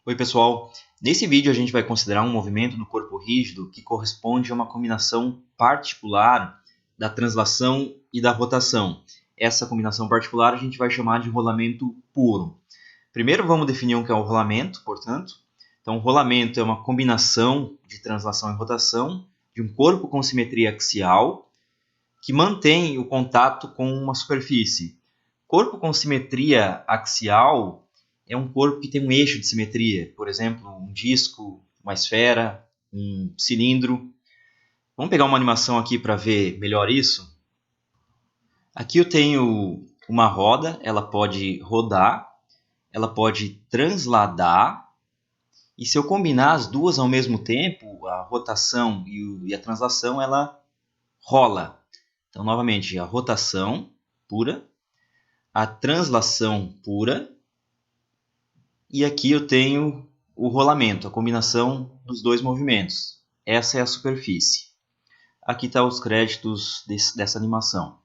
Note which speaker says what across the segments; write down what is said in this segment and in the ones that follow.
Speaker 1: Oi pessoal, nesse vídeo a gente vai considerar um movimento do corpo rígido que corresponde a uma combinação particular da translação e da rotação. Essa combinação particular a gente vai chamar de rolamento puro. Primeiro vamos definir o que é o rolamento, portanto. Então o rolamento é uma combinação de translação e rotação de um corpo com simetria axial que mantém o contato com uma superfície. Corpo com simetria axial é um corpo que tem um eixo de simetria, por exemplo, um disco, uma esfera, um cilindro. Vamos pegar uma animação aqui para ver melhor isso. Aqui eu tenho uma roda, ela pode rodar, ela pode transladar, e se eu combinar as duas ao mesmo tempo, a rotação e a translação, ela rola. Então, novamente, a rotação pura, a translação pura, e aqui eu tenho o rolamento, a combinação dos dois movimentos. Essa é a superfície. Aqui estão os créditos dessa animação.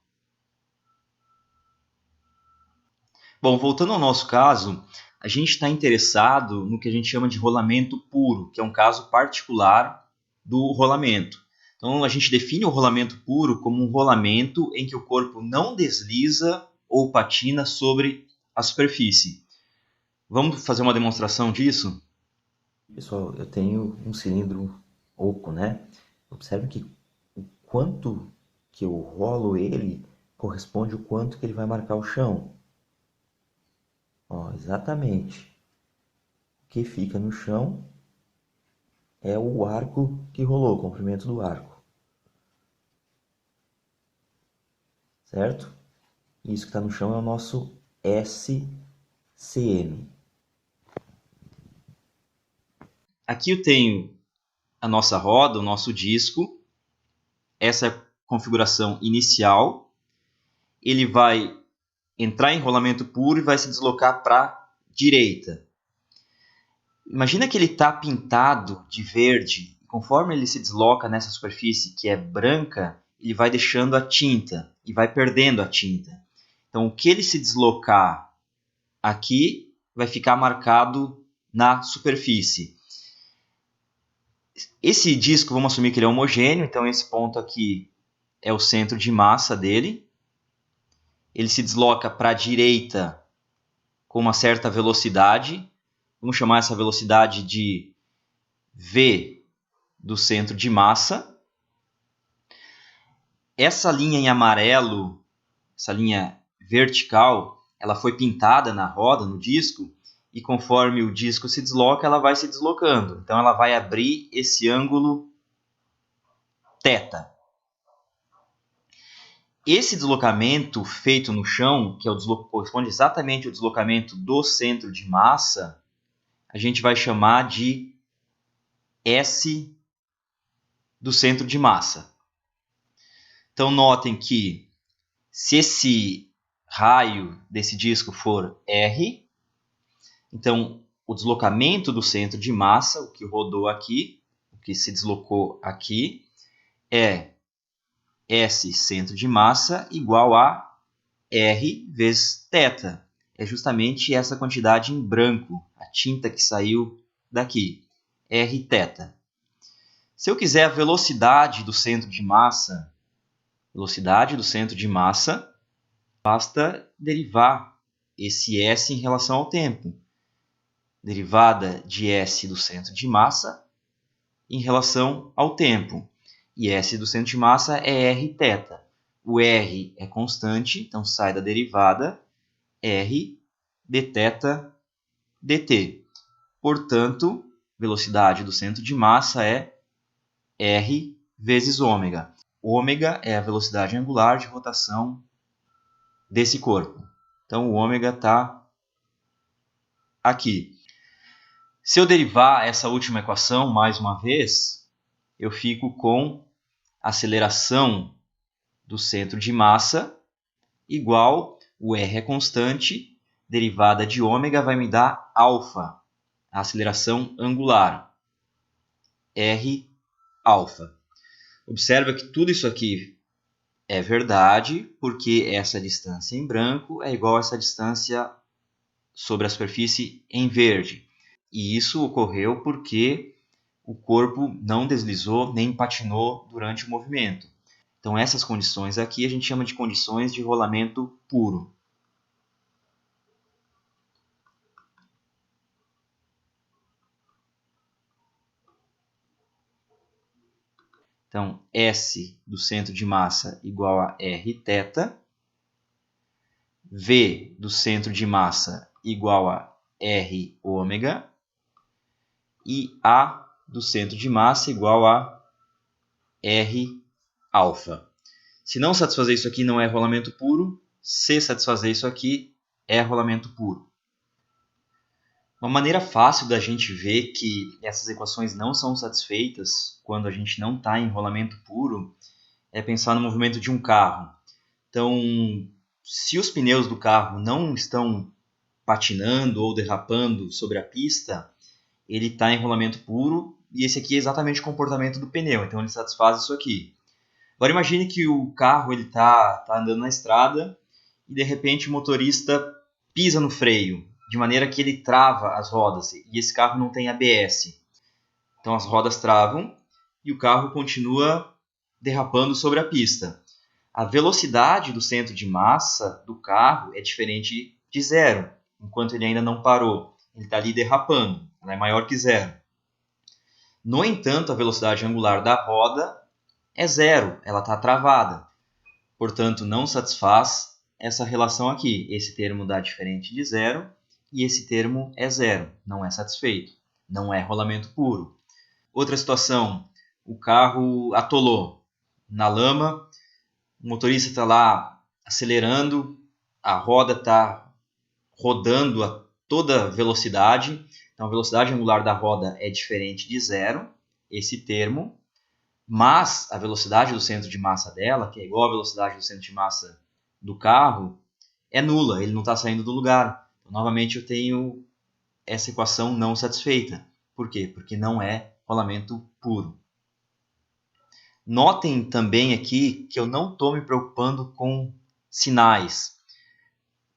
Speaker 1: Bom, voltando ao nosso caso, a gente está interessado no que a gente chama de rolamento puro, que é um caso particular do rolamento. Então, a gente define o rolamento puro como um rolamento em que o corpo não desliza ou patina sobre a superfície. Vamos fazer uma demonstração disso?
Speaker 2: Pessoal, eu tenho um cilindro oco, né? Observe que o quanto que eu rolo ele corresponde ao quanto que ele vai marcar o chão. Ó, exatamente. O que fica no chão é o arco que rolou, o comprimento do arco. Certo? Isso que está no chão é o nosso SCM.
Speaker 1: Aqui eu tenho a nossa roda, o nosso disco. Essa é a configuração inicial. Ele vai entrar em rolamento puro e vai se deslocar para a direita. Imagina que ele está pintado de verde. Conforme ele se desloca nessa superfície que é branca, ele vai deixando a tinta e vai perdendo a tinta. Então, o que ele se deslocar aqui vai ficar marcado na superfície. Esse disco, vamos assumir que ele é homogêneo, então esse ponto aqui é o centro de massa dele. Ele se desloca para a direita com uma certa velocidade. Vamos chamar essa velocidade de V do centro de massa. Essa linha em amarelo, essa linha vertical, ela foi pintada na roda, no disco, e conforme o disco se desloca, ela vai se deslocando. Então ela vai abrir esse ângulo θ. Esse deslocamento feito no chão, que corresponde exatamente ao deslocamento do centro de massa, a gente vai chamar de S do centro de massa. Então notem que se esse raio desse disco for R, então o deslocamento do centro de massa, o que rodou aqui, o que se deslocou aqui, é S centro de massa igual a R vezes θ. É justamente essa quantidade em branco, a tinta que saiu daqui, Rθ. Se eu quiser a velocidade do centro de massa, basta derivar esse S em relação ao tempo. Derivada de S do centro de massa em relação ao tempo. E S do centro de massa é Rθ. O R é constante, então sai da derivada R dθ dt. Portanto, velocidade do centro de massa é R vezes ômega. Ômega é a velocidade angular de rotação desse corpo. Então, o ômega está aqui. Se eu derivar essa última equação mais uma vez, eu fico com aceleração do centro de massa igual, o R é constante, derivada de ômega vai me dar alfa, a aceleração angular, R alfa. Observa que tudo isso aqui é verdade, porque essa distância em branco é igual a essa distância sobre a superfície em verde. E isso ocorreu porque o corpo não deslizou nem patinou durante o movimento. Então essas condições aqui a gente chama de condições de rolamento puro. Então, S do centro de massa igual a Rθ, V do centro de massa igual a R ômega e A do centro de massa igual a R alfa. Se não satisfazer isso aqui, não é rolamento puro. Se satisfazer isso aqui, é rolamento puro. Uma maneira fácil da gente ver que essas equações não são satisfeitas quando a gente não está em rolamento puro é pensar no movimento de um carro. Então, se os pneus do carro não estão patinando ou derrapando sobre a pista, ele está em rolamento puro e esse aqui é exatamente o comportamento do pneu, então ele satisfaz isso aqui. Agora imagine que o carro está andando na estrada e de repente o motorista pisa no freio, de maneira que ele trava as rodas e esse carro não tem ABS. Então as rodas travam e o carro continua derrapando sobre a pista. A velocidade do centro de massa do carro é diferente de zero, enquanto ele ainda não parou. Ele está ali derrapando, ela é maior que zero. No entanto, a velocidade angular da roda é zero, ela está travada. Portanto, não satisfaz essa relação aqui. Esse termo dá diferente de zero e esse termo é zero, não é satisfeito. Não é rolamento puro. Outra situação, o carro atolou na lama, o motorista está lá acelerando, a roda está rodando a toda velocidade, então a velocidade angular da roda é diferente de zero, esse termo, mas a velocidade do centro de massa dela, que é igual à velocidade do centro de massa do carro, é nula, ele não está saindo do lugar. Então, novamente eu tenho essa equação não satisfeita. Por quê? Porque não é rolamento puro. Notem também aqui que eu não estou me preocupando com sinais.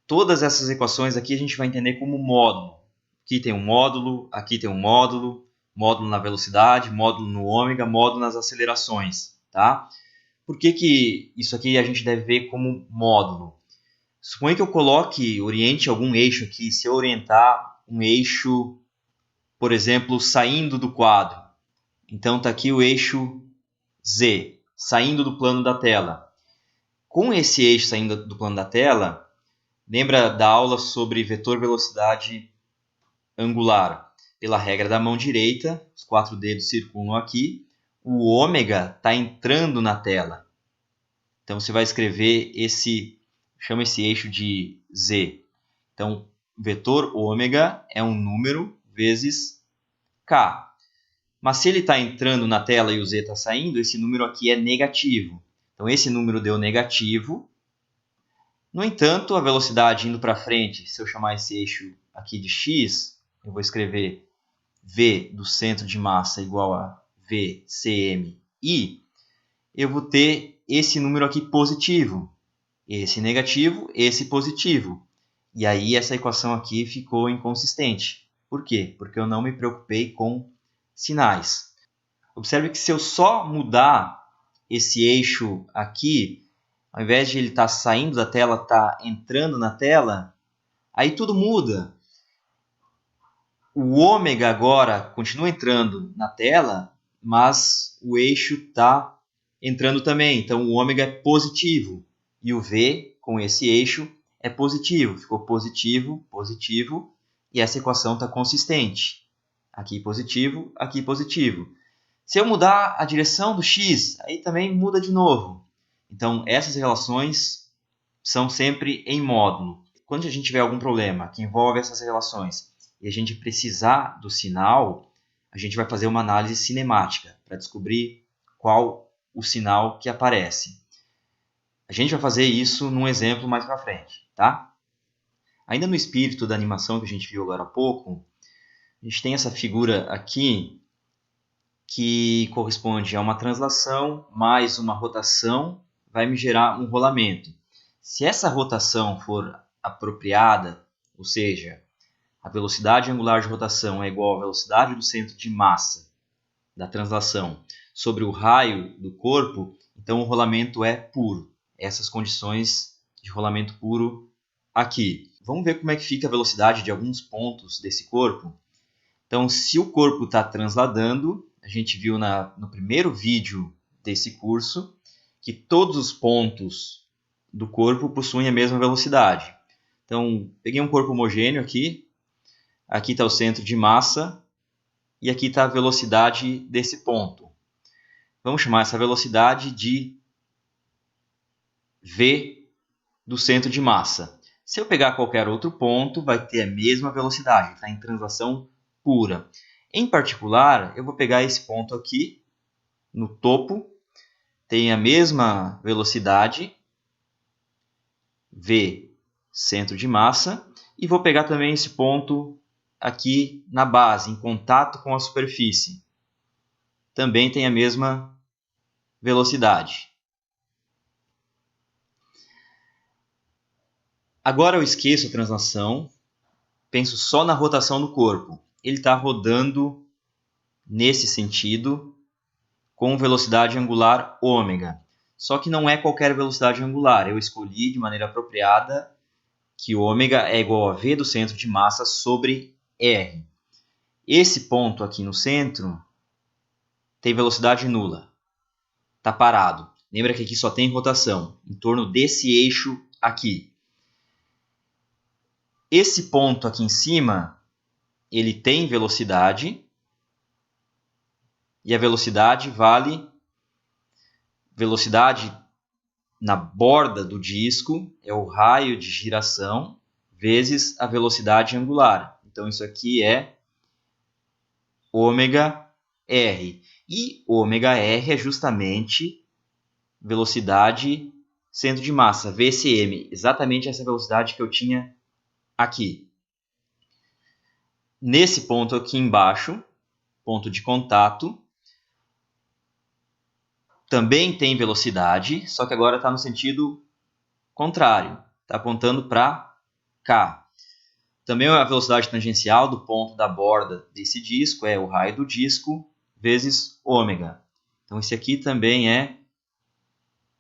Speaker 1: Todas essas equações aqui a gente vai entender como módulo. Aqui tem um módulo, aqui tem um módulo, módulo na velocidade, módulo no ômega, módulo nas acelerações. Tá? Por que isso aqui a gente deve ver como módulo? Suponha que eu oriente algum eixo aqui, se eu orientar um eixo, por exemplo, saindo do quadro. Então está aqui o eixo Z, saindo do plano da tela. Com esse eixo saindo do plano da tela, lembra da aula sobre vetor velocidade angular? Pela regra da mão direita, os 4 dedos circulam aqui, o ômega está entrando na tela. Então você vai escrever chama esse eixo de Z. Então, vetor ômega é um número vezes K. Mas se ele está entrando na tela e o Z está saindo, esse número aqui é negativo. Então, esse número deu negativo. No entanto, a velocidade indo para frente, se eu chamar esse eixo aqui de x, eu vou escrever V do centro de massa igual a VCMI, eu vou ter esse número aqui positivo. Esse negativo, esse positivo. E aí essa equação aqui ficou inconsistente. Por quê? Porque eu não me preocupei com sinais. Observe que se eu só mudar esse eixo aqui, ao invés de ele estar saindo da tela, estar entrando na tela, aí tudo muda. O ômega agora continua entrando na tela, mas o eixo está entrando também. Então o ômega é positivo. E o V com esse eixo é positivo. Ficou positivo, positivo. E essa equação está consistente. Aqui positivo, aqui positivo. Se eu mudar a direção do x, aí também muda de novo. Então essas relações são sempre em módulo. Quando a gente tiver algum problema que envolve essas relações e a gente precisar do sinal, a gente vai fazer uma análise cinemática para descobrir qual o sinal que aparece. A gente vai fazer isso num exemplo mais para frente, tá? Ainda no espírito da animação que a gente viu agora há pouco, a gente tem essa figura aqui que corresponde a uma translação mais uma rotação, vai me gerar um rolamento. Se essa rotação for apropriada, ou seja, a velocidade angular de rotação é igual à velocidade do centro de massa da translação sobre o raio do corpo, então o rolamento é puro. Essas condições de rolamento puro aqui. Vamos ver como é que fica a velocidade de alguns pontos desse corpo. Então, se o corpo está transladando, a gente viu no primeiro vídeo desse curso que todos os pontos do corpo possuem a mesma velocidade. Então, peguei um corpo homogêneo aqui. Aqui está o centro de massa e aqui está a velocidade desse ponto. Vamos chamar essa velocidade de V do centro de massa. Se eu pegar qualquer outro ponto, vai ter a mesma velocidade, está em translação pura. Em particular, eu vou pegar esse ponto aqui, no topo, tem a mesma velocidade, V centro de massa, e vou pegar também esse ponto aqui na base, em contato com a superfície. Também tem a mesma velocidade. Agora eu esqueço a translação, penso só na rotação do corpo. Ele está rodando nesse sentido com velocidade angular ômega. Só que não é qualquer velocidade angular. Eu escolhi de maneira apropriada que ômega é igual a V do centro de massa sobre R. Esse ponto aqui no centro tem velocidade nula. Está parado. Lembra que aqui só tem rotação, em torno desse eixo aqui. Esse ponto aqui em cima, ele tem velocidade, e a velocidade vale velocidade na borda do disco, é o raio de giração, vezes a velocidade angular. Então, isso aqui é ômega R. E ômega R é justamente velocidade centro de massa, VCM. Exatamente essa velocidade que eu tinha aqui. Nesse ponto aqui embaixo, ponto de contato, também tem velocidade, só que agora está no sentido contrário. Está apontando para cá. Também a velocidade tangencial do ponto da borda desse disco é o raio do disco vezes ômega. Então, esse aqui também é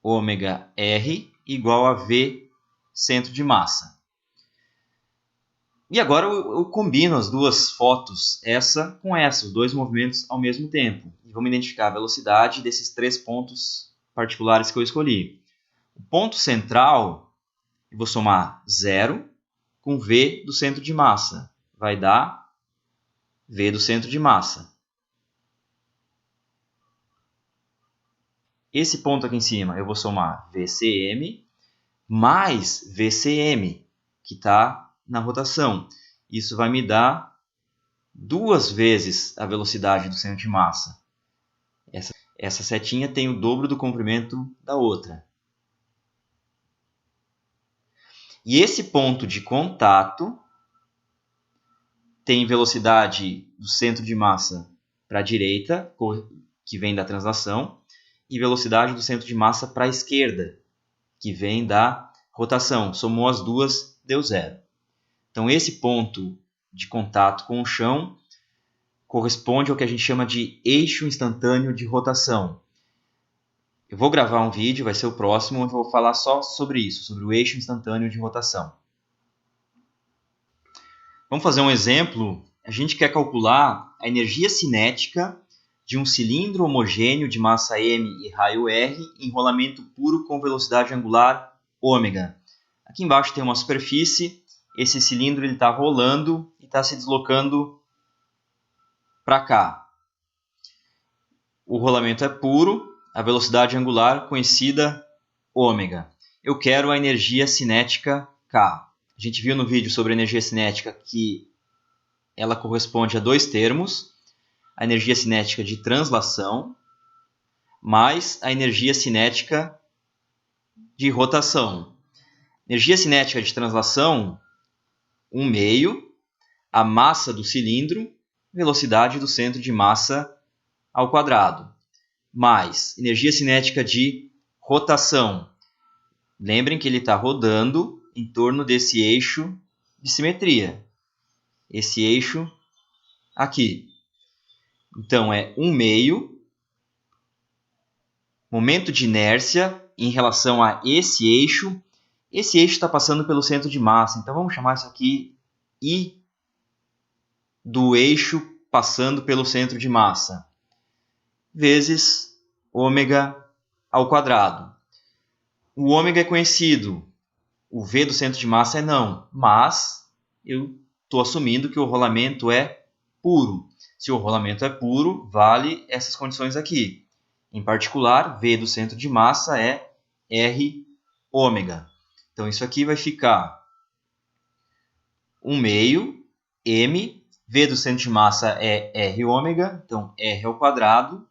Speaker 1: ômega R igual a V centro de massa. E agora eu combino as duas fotos, essa com essa, os dois movimentos ao mesmo tempo. E vamos identificar a velocidade desses três pontos particulares que eu escolhi. O ponto central, eu vou somar 0 com V do centro de massa. Vai dar V do centro de massa. Esse ponto aqui em cima, eu vou somar VCM mais VCM, que está na rotação. Isso vai me dar 2 vezes a velocidade do centro de massa. Essa setinha tem o dobro do comprimento da outra. E esse ponto de contato tem velocidade do centro de massa para a direita, que vem da translação, e velocidade do centro de massa para a esquerda, que vem da rotação. Somou as duas, deu 0. Então, esse ponto de contato com o chão corresponde ao que a gente chama de eixo instantâneo de rotação. Eu vou gravar um vídeo, vai ser o próximo, onde eu vou falar só sobre isso, sobre o eixo instantâneo de rotação. Vamos fazer um exemplo. A gente quer calcular a energia cinética de um cilindro homogêneo de massa m e raio r em rolamento puro com velocidade angular ômega. Aqui embaixo tem uma superfície. Esse cilindro está rolando e está se deslocando para cá. O rolamento é puro, a velocidade angular conhecida ômega. Eu quero a energia cinética K. A gente viu no vídeo sobre a energia cinética que ela corresponde a dois termos. A energia cinética de translação mais a energia cinética de rotação. Energia cinética de translação, 1/2, a massa do cilindro, velocidade do centro de massa ao quadrado, mais energia cinética de rotação. Lembrem que ele está rodando em torno desse eixo de simetria. esse eixo aqui. Então, é 1/2 momento de inércia em relação a esse eixo. Esse eixo está passando pelo centro de massa. Então, vamos chamar isso aqui I do eixo passando pelo centro de massa, vezes ômega ao quadrado. O ômega é conhecido, o V do centro de massa é não, mas eu estou assumindo que o rolamento é puro. Se o rolamento é puro, vale essas condições aqui. Em particular, V do centro de massa é R ômega. Então, isso aqui vai ficar 1/2 M, V do centro de massa é R ômega, então R ao quadrado,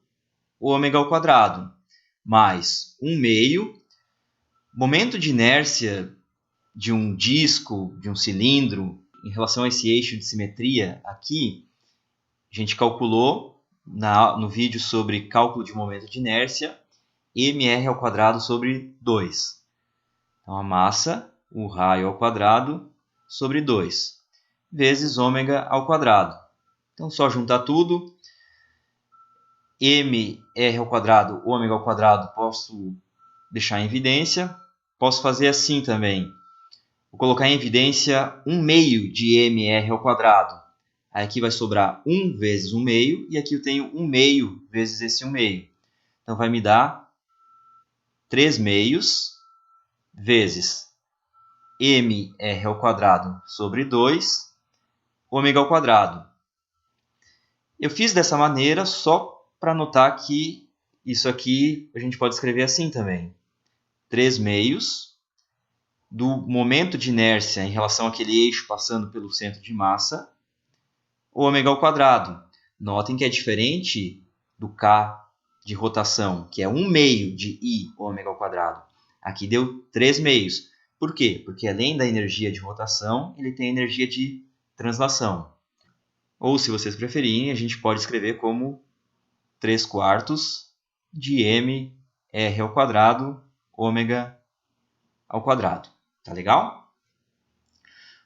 Speaker 1: ômega ao quadrado, mais 1/2 momento de inércia de um disco, de um cilindro, em relação a esse eixo de simetria aqui, a gente calculou no vídeo sobre cálculo de momento de inércia, mr ao quadrado sobre 2. Então, a massa, o raio ao quadrado, sobre 2, vezes ômega ao quadrado. Então, só juntar tudo. mr ao quadrado, ômega ao quadrado, posso deixar em evidência. Posso fazer assim também. Vou colocar em evidência 1/2 de mr ao quadrado. Aí aqui vai sobrar 1 vezes 1/2, e aqui eu tenho 1/2 vezes esse 1/2. Então, vai me dar 3/2 vezes mr ao quadrado sobre 2, ômega ao quadrado. Eu fiz dessa maneira só para notar que isso aqui a gente pode escrever assim também. 3/2 do momento de inércia em relação àquele eixo passando pelo centro de massa, ômega ao quadrado. Notem que é diferente do K de rotação, que é 1/2 de I ômega ao quadrado. Aqui deu 3/2. Por quê? Porque além da energia de rotação, ele tem energia de translação. Ou, se vocês preferirem, a gente pode escrever como 3/4 de m r ao quadrado, ômega ao quadrado. Tá legal?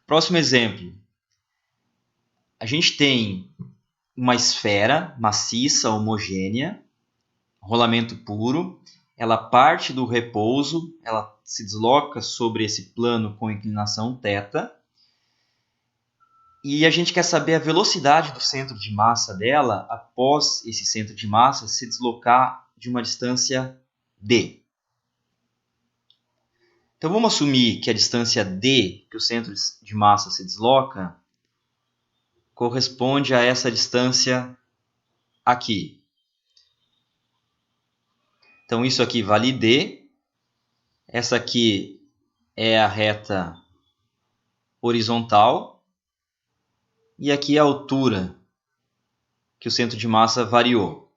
Speaker 1: Próximo exemplo. A gente tem uma esfera maciça, homogênea, rolamento puro. Ela parte do repouso, ela se desloca sobre esse plano com inclinação θ. E a gente quer saber a velocidade do centro de massa dela após esse centro de massa se deslocar de uma distância d. Então, vamos assumir que a distância d, que o centro de massa se desloca, corresponde a essa distância aqui. Então, isso aqui vale d. Essa aqui é a reta horizontal. E aqui é a altura que o centro de massa variou.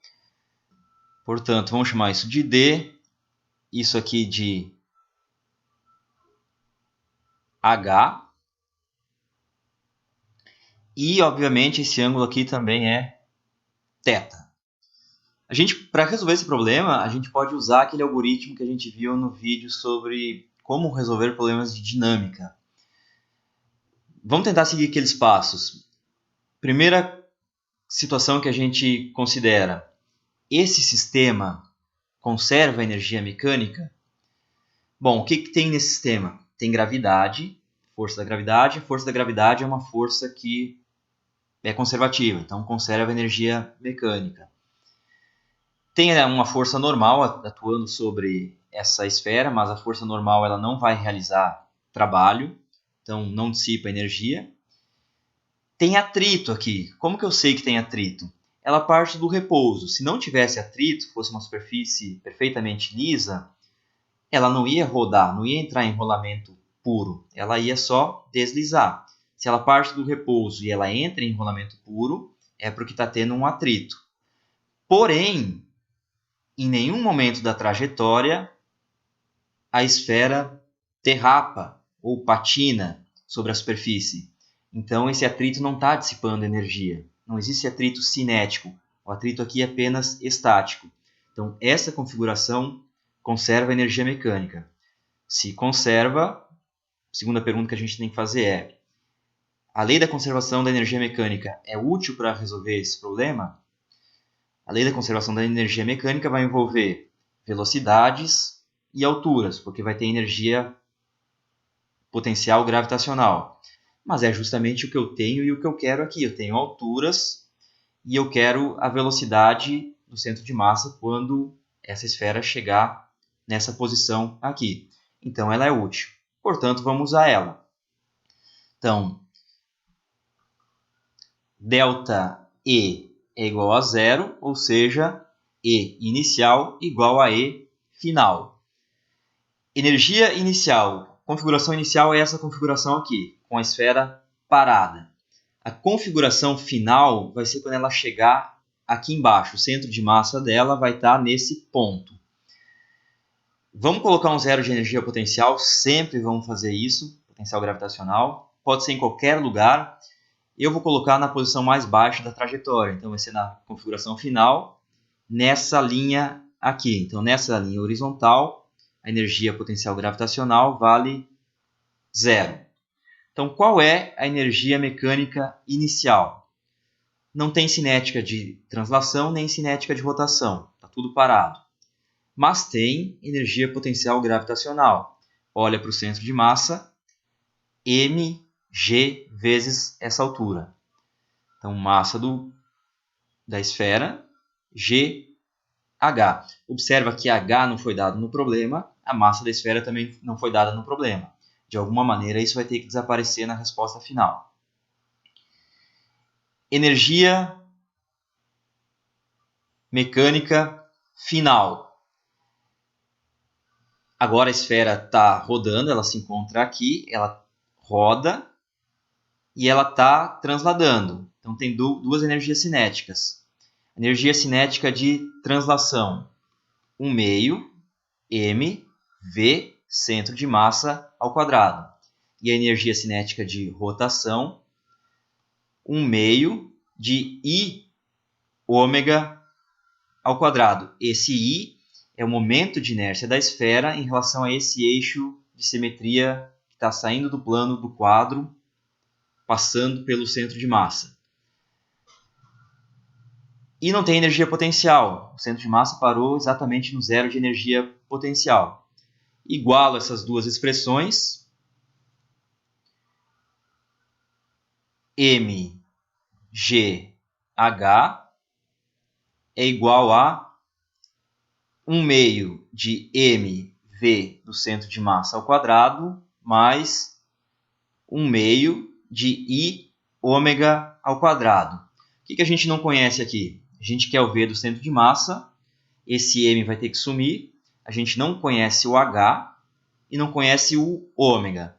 Speaker 1: Portanto, vamos chamar isso de d. Isso aqui de h. E, obviamente, esse ângulo aqui também é θ. Para resolver esse problema, a gente pode usar aquele algoritmo que a gente viu no vídeo sobre como resolver problemas de dinâmica. Vamos tentar seguir aqueles passos. Primeira situação que a gente considera: esse sistema conserva energia mecânica? Bom, o que tem nesse sistema? Tem gravidade, força da gravidade. A força da gravidade é uma força que é conservativa, então conserva energia mecânica. Tem uma força normal atuando sobre essa esfera, mas a força normal ela não vai realizar trabalho, então não dissipa energia. Tem atrito aqui. Como que eu sei que tem atrito? Ela parte do repouso. Se não tivesse atrito, fosse uma superfície perfeitamente lisa, ela não ia rodar, não ia entrar em rolamento puro. Ela ia só deslizar. Se ela parte do repouso e ela entra em rolamento puro, é porque está tendo um atrito. Porém, em nenhum momento da trajetória, a esfera derrapa ou patina sobre a superfície. Então, esse atrito não está dissipando energia. Não existe atrito cinético. O atrito aqui é apenas estático. Então, essa configuração conserva a energia mecânica. Se conserva, a segunda pergunta que a gente tem que fazer é: A lei da conservação da energia mecânica é útil para resolver esse problema? A lei da conservação da energia mecânica vai envolver velocidades e alturas, porque vai ter energia potencial gravitacional. Mas é justamente o que eu tenho e o que eu quero aqui. Eu tenho alturas e eu quero a velocidade do centro de massa quando essa esfera chegar nessa posição aqui. Então, ela é útil. Portanto, vamos usar ela. Então, ΔE é igual a zero, ou seja, E inicial igual a E final. Energia inicial. Configuração inicial é essa configuração aqui, com a esfera parada. A configuração final vai ser quando ela chegar aqui embaixo. O centro de massa dela vai estar nesse ponto. Vamos colocar um zero de energia potencial, sempre vamos fazer isso, potencial gravitacional. Pode ser em qualquer lugar. Eu vou colocar na posição mais baixa da trajetória, então vai ser na configuração final, nessa linha aqui. Então, nessa linha horizontal, a energia potencial gravitacional vale zero. Então, qual é a energia mecânica inicial? Não tem cinética de translação nem cinética de rotação, está tudo parado. Mas tem energia potencial gravitacional. Olha para o centro de massa, mg vezes essa altura. Então, massa da esfera, GH. Observa que H não foi dado no problema, a massa da esfera também não foi dada no problema. De alguma maneira, isso vai ter que desaparecer na resposta final. Energia mecânica final. Agora a esfera está rodando, ela se encontra aqui, ela roda e ela está transladando. Então tem duas energias cinéticas. Energia cinética de translação, 1 meio mv centro de massa ao quadrado. E a energia cinética de rotação, 1 meio de I ômega ao quadrado. Esse I é o momento de inércia da esfera em relação a esse eixo de simetria que está saindo do plano do quadro, passando pelo centro de massa. E não tem energia potencial. O centro de massa parou exatamente no zero de energia potencial. Igualo essas duas expressões. mgh é igual a 1 meio de mv do centro de massa ao quadrado mais 1 meio de I ômega ao quadrado. O que a gente não conhece aqui? A gente quer o V do centro de massa, esse M vai ter que sumir, a gente não conhece o H e não conhece o ômega.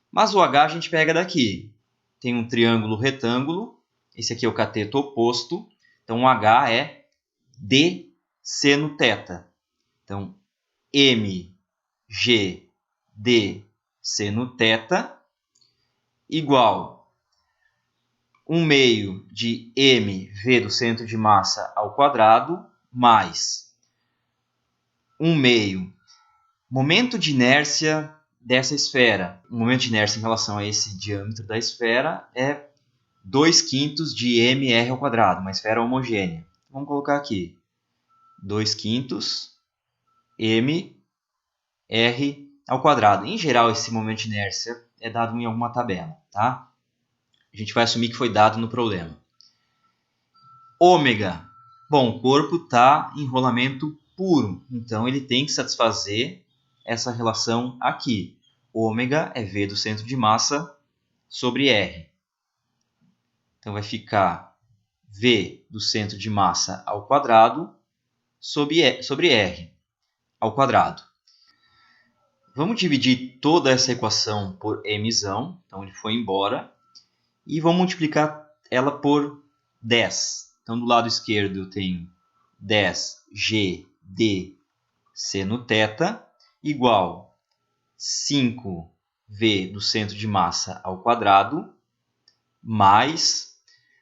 Speaker 1: Mas o H a gente pega daqui. Tem um triângulo retângulo, esse aqui é o cateto oposto, então o H é D seno θ. Então, mgd seno θ igual 1 meio de mv do centro de massa ao quadrado mais 1 meio momento de inércia dessa esfera. O momento de inércia em relação a esse diâmetro da esfera é 2/5 de mr ao quadrado, uma esfera homogênea. Vamos colocar aqui 2/5 mr ao quadrado. Em geral, esse momento de inércia é dado em alguma tabela, tá? A gente vai assumir que foi dado no problema. Ômega. Bom, o corpo está em rolamento puro, então ele tem que satisfazer essa relação aqui. Ômega é V do centro de massa sobre R. Então vai ficar V do centro de massa ao quadrado sobre R ao quadrado. Vamos dividir toda essa equação por mzão, então ele foi embora, e vamos multiplicar ela por 10. Então do lado esquerdo eu tenho 10gd seno θ igual 5v do centro de massa ao quadrado, mais,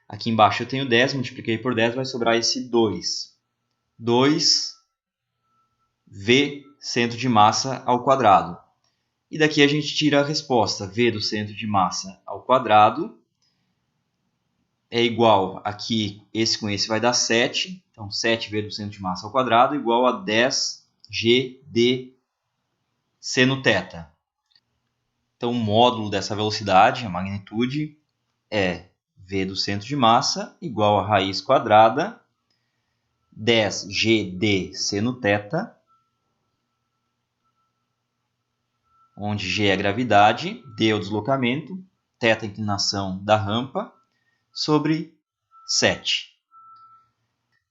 Speaker 1: aqui embaixo eu tenho 10, multipliquei por 10, vai sobrar esse 2. 2v centro de massa ao quadrado. E daqui a gente tira a resposta, v do centro de massa ao quadrado é igual aqui, esse com esse vai dar 7. Então, 7v do centro de massa ao quadrado igual a 10g de seno θ. Então, o módulo dessa velocidade, a magnitude, é v do centro de massa igual a raiz quadrada 10g de seno θ, onde g é a gravidade, d é o deslocamento, θ a inclinação da rampa, sobre 7.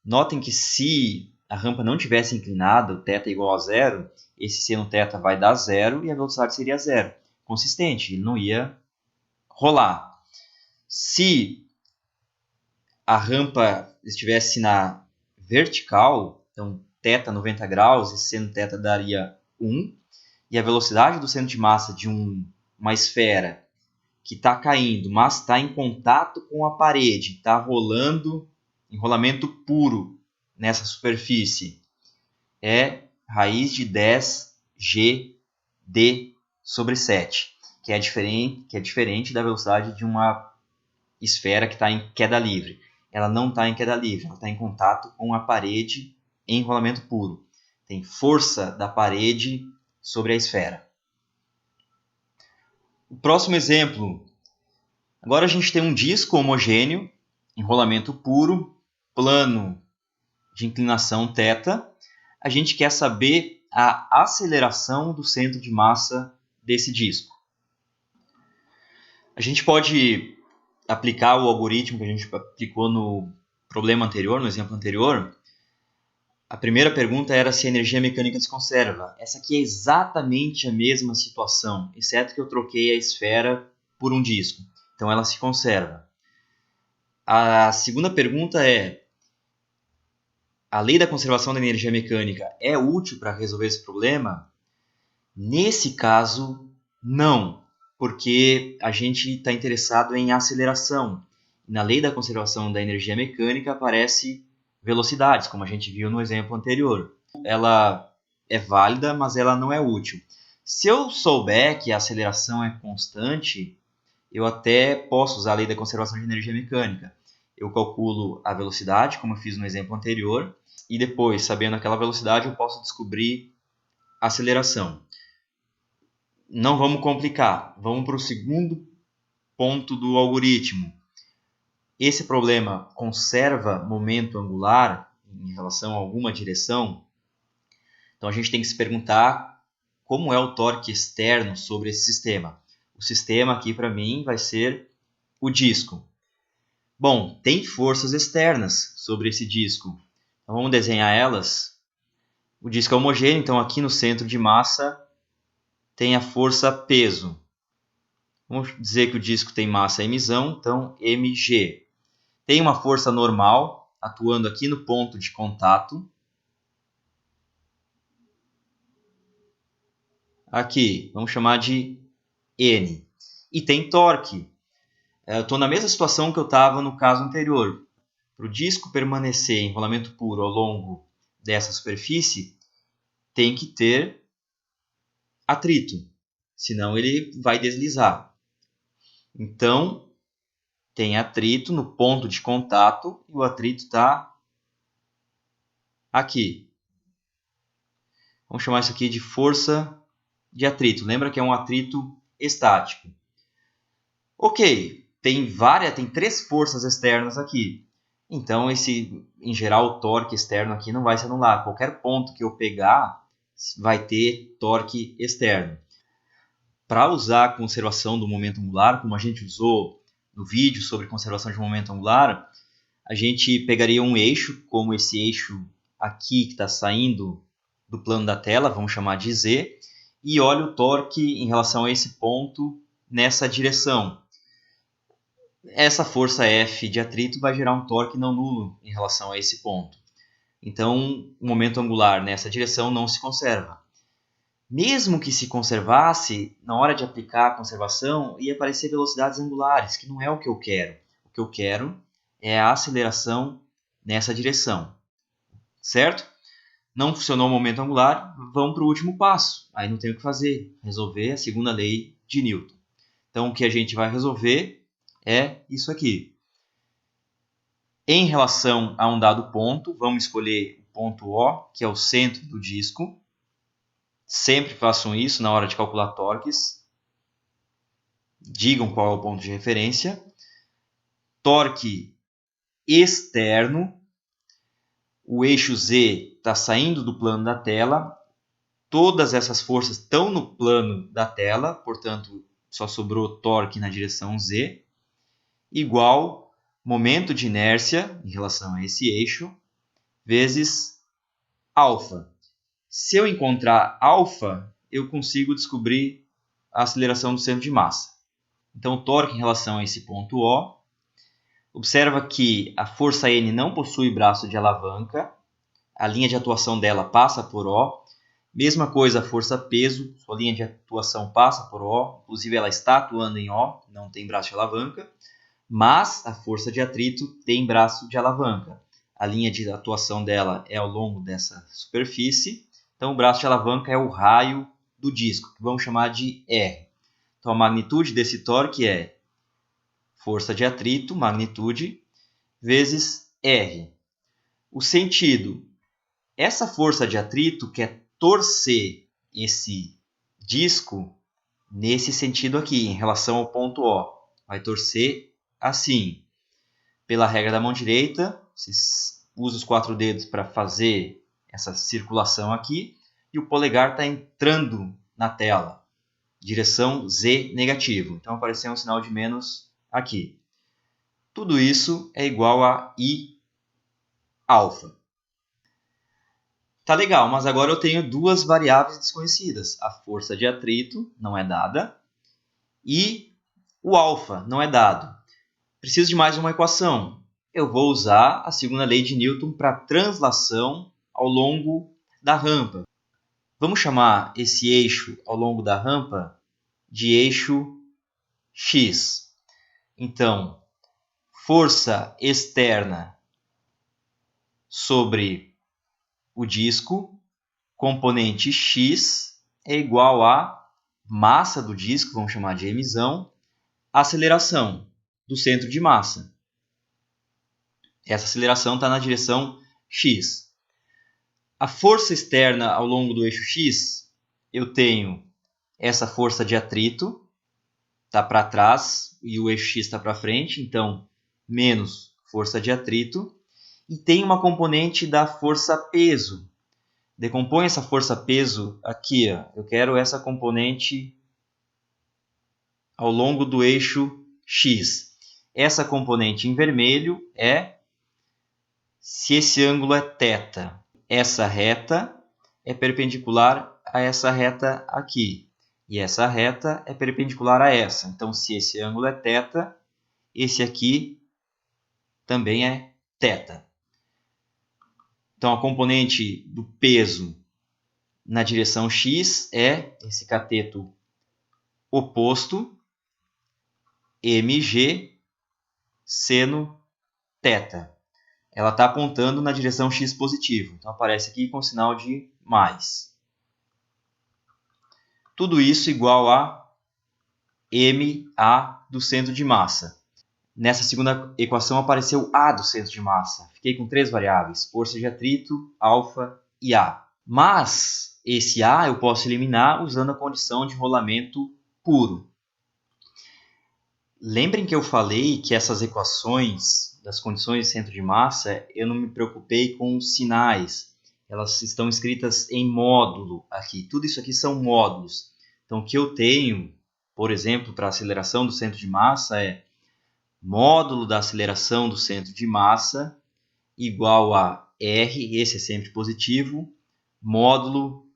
Speaker 1: Notem que se a rampa não tivesse inclinada, o θ é igual a zero, esse seno θ vai dar zero e a velocidade seria zero. Consistente, ele não ia rolar. Se a rampa estivesse na vertical, então θ 90 graus e seno θ daria 1, e a velocidade do centro de massa de uma esfera que está caindo, mas está em contato com a parede, está rolando em rolamento puro nessa superfície, é raiz de 10g d sobre 7, que é diferente da velocidade de uma esfera que está em queda livre. Ela não está em queda livre, ela está em contato com a parede em rolamento puro. Tem força da parede sobre a esfera. O próximo exemplo. Agora a gente tem um disco homogêneo, em rolamento puro, plano de inclinação θ. A gente quer saber a aceleração do centro de massa desse disco. A gente pode aplicar o algoritmo que a gente aplicou no problema anterior, no exemplo anterior. A primeira pergunta era se a energia mecânica se conserva. Essa aqui é exatamente a mesma situação, exceto que eu troquei a esfera por um disco. Então ela se conserva. A segunda pergunta é: a lei da conservação da energia mecânica é útil para resolver esse problema? Nesse caso, não, porque a gente está interessado em aceleração. Na lei da conservação da energia mecânica aparece velocidades, como a gente viu no exemplo anterior. Ela é válida, mas ela não é útil. Se eu souber que a aceleração é constante, eu até posso usar a lei da conservação de energia mecânica. Eu calculo a velocidade, como eu fiz no exemplo anterior, e depois, sabendo aquela velocidade, eu posso descobrir a aceleração. Não vamos complicar, vamos para o segundo ponto do algoritmo. Esse problema conserva momento angular em relação a alguma direção? Então a gente tem que se perguntar como é o torque externo sobre esse sistema. O sistema aqui para mim vai ser o disco. Bom, tem forças externas sobre esse disco. Então vamos desenhar elas. O disco é homogêneo, então aqui no centro de massa tem a força peso. Vamos dizer que o disco tem massa mzão, então mg. Tem uma força normal atuando aqui no ponto de contato. Aqui, vamos chamar de N. E tem torque. Eu estou na mesma situação que eu estava no caso anterior. Para o disco permanecer em rolamento puro ao longo dessa superfície, tem que ter atrito, senão ele vai deslizar. Então, tem atrito no ponto de contato e o atrito está aqui. Vamos chamar isso aqui de força de atrito. Lembra que é um atrito estático. Ok, tem 3 forças externas aqui. Então, em geral, o torque externo aqui não vai se anular. Qualquer ponto que eu pegar vai ter torque externo. Para usar a conservação do momento angular, como a gente usou no vídeo sobre conservação de momento angular, a gente pegaria um eixo, como esse eixo aqui que está saindo do plano da tela, vamos chamar de Z, e olha o torque em relação a esse ponto nessa direção. Essa força F de atrito vai gerar um torque não nulo em relação a esse ponto. Então, o momento angular nessa direção não se conserva. Mesmo que se conservasse, na hora de aplicar a conservação, ia aparecer velocidades angulares, que não é o que eu quero. O que eu quero é a aceleração nessa direção. Certo? Não funcionou o momento angular, vamos para o último passo. Aí não tem o que fazer, resolver a segunda lei de Newton. Então, o que a gente vai resolver é isso aqui. Em relação a um dado ponto, vamos escolher o ponto O, que é o centro do disco. Sempre façam isso na hora de calcular torques. Digam qual é o ponto de referência. Torque externo. O eixo Z está saindo do plano da tela. Todas essas forças estão no plano da tela, portanto, só sobrou torque na direção Z, igual momento de inércia em relação a esse eixo, vezes alfa. Se eu encontrar alfa, eu consigo descobrir a aceleração do centro de massa. Então, o torque em relação a esse ponto O. Observa que a força N não possui braço de alavanca. A linha de atuação dela passa por O. Mesma coisa a força-peso. Sua linha de atuação passa por O. Inclusive, ela está atuando em O, não tem braço de alavanca. Mas a força de atrito tem braço de alavanca. A linha de atuação dela é ao longo dessa superfície. Então, o braço de alavanca é o raio do disco, que vamos chamar de R. Então, a magnitude desse torque é força de atrito, magnitude, vezes R. O sentido. Essa força de atrito quer torcer esse disco nesse sentido aqui, em relação ao ponto O. Vai torcer assim. Pela regra da mão direita, você usa os 4 dedos para fazer essa circulação aqui, e o polegar está entrando na tela, direção Z negativo. Então apareceu um sinal de menos aqui. Tudo isso é igual a I alfa. Tá legal, mas agora eu tenho duas variáveis desconhecidas. A força de atrito não é dada e o alfa não é dado. Preciso de mais uma equação. Eu vou usar a segunda lei de Newton para translação ao longo da rampa. Vamos chamar esse eixo ao longo da rampa de eixo X. Então, força externa sobre o disco, componente X, é igual a massa do disco, vamos chamar de emissão, aceleração do centro de massa. Essa aceleração está na direção X. A força externa ao longo do eixo X, eu tenho essa força de atrito, está para trás e o eixo X está para frente, então menos força de atrito. E tem uma componente da força-peso. Decompõe essa força-peso aqui. Eu quero essa componente ao longo do eixo X. Essa componente em vermelho é se esse ângulo é θ. Essa reta é perpendicular a essa reta aqui. E essa reta é perpendicular a essa. Então, se esse ângulo é θ, esse aqui também é θ. Então, a componente do peso na direção X é esse cateto oposto, mg seno θ. Ela está apontando na direção X positivo. Então, aparece aqui com sinal de mais. Tudo isso igual a ma do centro de massa. Nessa segunda equação apareceu A do centro de massa. Fiquei com 3 variáveis, força de atrito, alfa e A. Mas esse A eu posso eliminar usando a condição de rolamento puro. Lembrem que eu falei que essas equações das condições de centro de massa, eu não me preocupei com os sinais. Elas estão escritas em módulo aqui. Tudo isso aqui são módulos. Então, o que eu tenho, por exemplo, para a aceleração do centro de massa é módulo da aceleração do centro de massa igual a R, esse é sempre positivo, módulo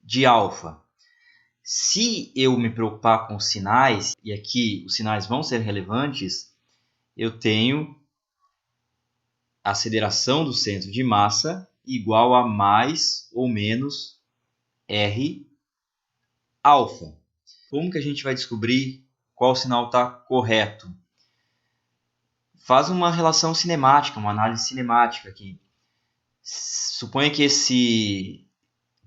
Speaker 1: de alfa. Se eu me preocupar com os sinais, e aqui os sinais vão ser relevantes, eu tenho a aceleração do centro de massa igual a mais ou menos R alfa. Como que a gente vai descobrir qual sinal está correto? Faz uma relação cinemática, uma análise cinemática aqui. Suponha que esse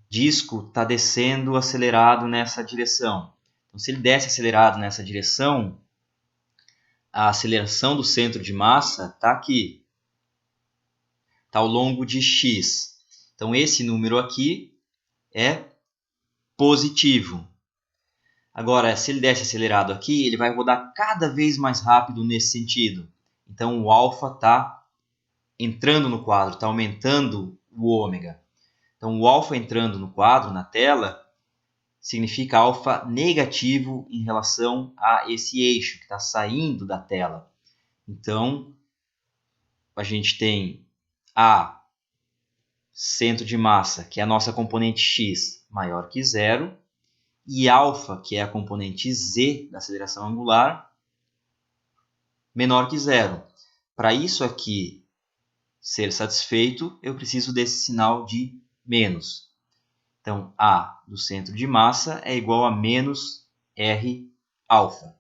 Speaker 1: disco está descendo acelerado nessa direção. Então, se ele desce acelerado nessa direção, a aceleração do centro de massa está aqui. está ao longo de x. Então, esse número aqui é positivo. Agora, se ele desce acelerado aqui, ele vai rodar cada vez mais rápido nesse sentido. Então, o alfa está entrando no quadro, está aumentando o ômega. Então, o alfa entrando no quadro, na tela, significa alfa negativo em relação a esse eixo que está saindo da tela. Então, a gente tem A, centro de massa, que é a nossa componente x, maior que zero, e alfa, que é a componente z da aceleração angular, menor que zero. Para isso aqui ser satisfeito, eu preciso desse sinal de menos. Então, A do centro de massa é igual a menos R alfa.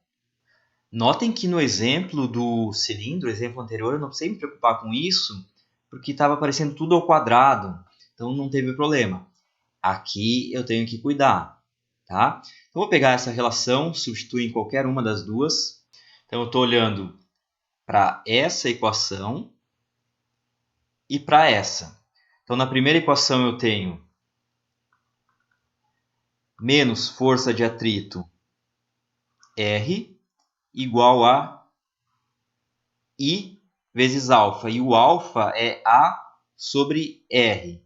Speaker 1: Notem que no exemplo do cilindro, exemplo anterior, eu não precisei me preocupar com isso, porque estava aparecendo tudo ao quadrado, então não teve problema. Aqui eu tenho que cuidar, tá? Então, vou pegar essa relação, substituir em qualquer uma das duas. Então, eu estou olhando para essa equação e para essa. Então, na primeira equação eu tenho menos força de atrito R igual a I vezes alfa. E o alfa é A sobre R.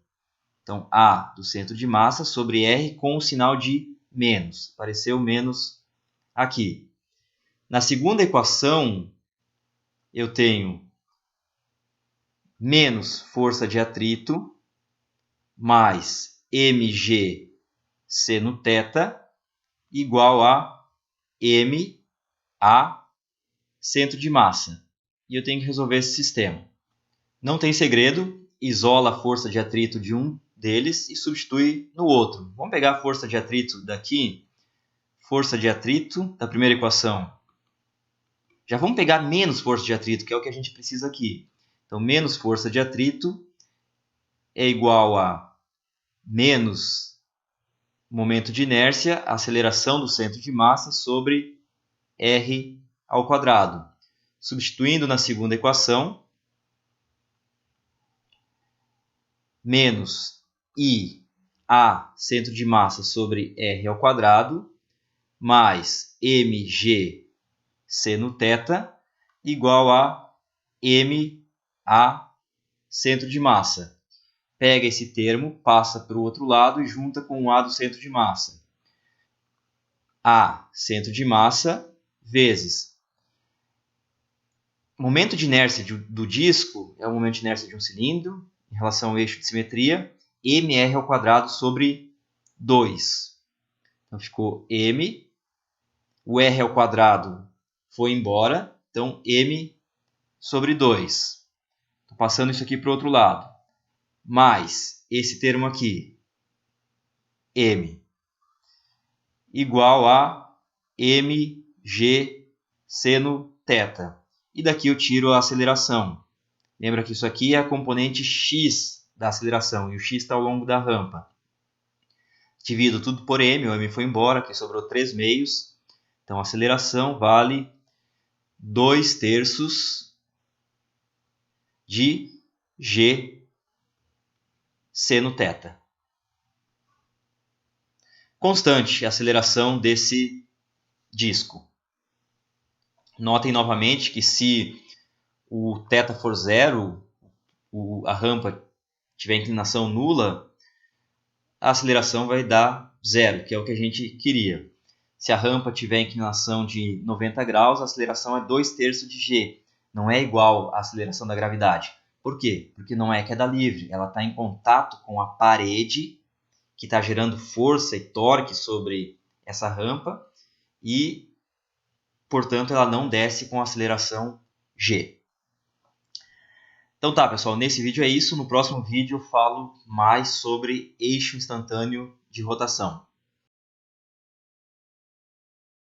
Speaker 1: Então, A do centro de massa sobre R com o sinal de menos. Apareceu menos aqui. Na segunda equação, eu tenho menos força de atrito mais mg seno θ igual a m a centro de massa. E eu tenho que resolver esse sistema. Não tem segredo, isola a força de atrito de um deles e substitui no outro. Vamos pegar a força de atrito daqui, força de atrito da primeira equação. Já vamos pegar menos força de atrito, que é o que a gente precisa aqui. Então, menos força de atrito é igual a menos momento de inércia, aceleração do centro de massa sobre R ao quadrado. Substituindo na segunda equação, menos I a centro de massa sobre R ao quadrado, mais mg seno θ igual a m a centro de massa. Pega esse termo, passa para o outro lado e junta com o A do centro de massa. A centro de massa vezes momento de inércia do disco, é o momento de inércia de um cilindro, em relação ao eixo de simetria, mr ao quadrado sobre 2. Então ficou m, o r ao quadrado foi embora, então m sobre 2. Estou passando isso aqui para o outro lado. Mais esse termo aqui, m, igual a mg seno θ. E daqui eu tiro a aceleração. Lembra que isso aqui é a componente x da aceleração, e o x está ao longo da rampa. Divido tudo por m, o m foi embora, aqui sobrou 3/2. Então, a aceleração vale 2/3 de g seno θ. Constante a aceleração desse disco. Notem novamente que se o θ for zero, a rampa tiver inclinação nula, a aceleração vai dar zero, que é o que a gente queria. Se a rampa tiver inclinação de 90 graus, a aceleração é 2/3 de g. Não é igual à aceleração da gravidade. Por quê? Porque não é queda livre. Ela está em contato com a parede, que está gerando força e torque sobre essa rampa, e, portanto, ela não desce com aceleração g. Então tá, pessoal, nesse vídeo é isso. No próximo vídeo eu falo mais sobre eixo instantâneo de rotação.